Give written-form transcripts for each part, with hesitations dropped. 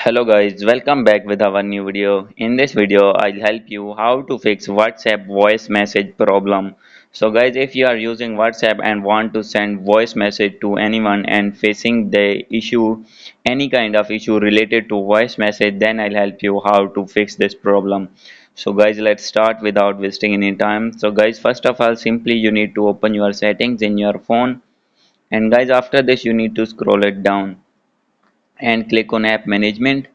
Hello guys, welcome back with our new video. In this video, I'll help you how to fix WhatsApp voice message problem. So guys, if you are using WhatsApp and want to send voice message to anyone and facing the issue, any kind of issue related to voice message, then I'll help you how to fix this problem. So guys, let's start without wasting any time. So guys, first of all, simply you need to open your settings in your phone. And guys, after this, you need to scroll it down and click on app management,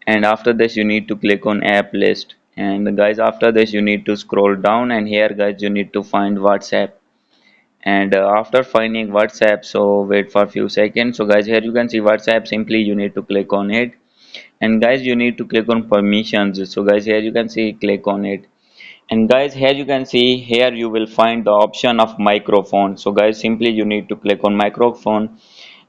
and after this you need to click on app list, and guys after this you need to scroll down, and here guys you need to find WhatsApp. And after finding WhatsApp, so wait for a few seconds. So guys, here you can see WhatsApp. Simply you need to click on it, and guys you need to click on permissions. So guys, here you can see click on it, and guys here you can see, here you will find the option of microphone. So guys, simply you need to click on microphone,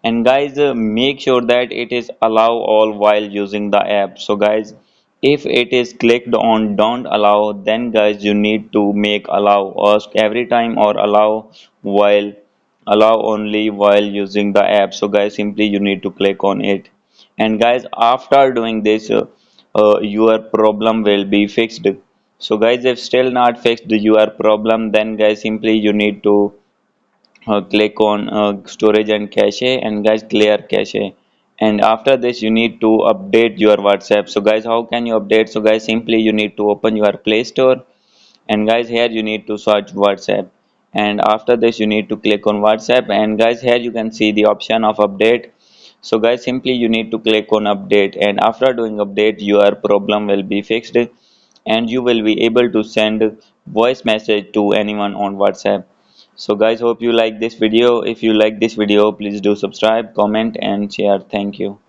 and guys make sure that it is allow all while using the app. So guys, if it is clicked on don't allow, then guys you need to make allow ask every time, or while allow only while using the app. So guys, simply you need to click on it, and guys after doing this your problem will be fixed. So guys, if still not fixed your problem, then guys simply you need to click on storage and cache, and guys clear cache, and after this you need to update your WhatsApp. So guys, how can you update? So guys, simply you need to open your Play Store, and guys here you need to search WhatsApp, and after this you need to click on WhatsApp, and guys here you can see the option of update. So guys, simply you need to click on update, and after doing update your problem will be fixed, and you will be able to send voice message to anyone on WhatsApp. So guys, hope you like this video. If you like this video, please do subscribe, comment and share. Thank you.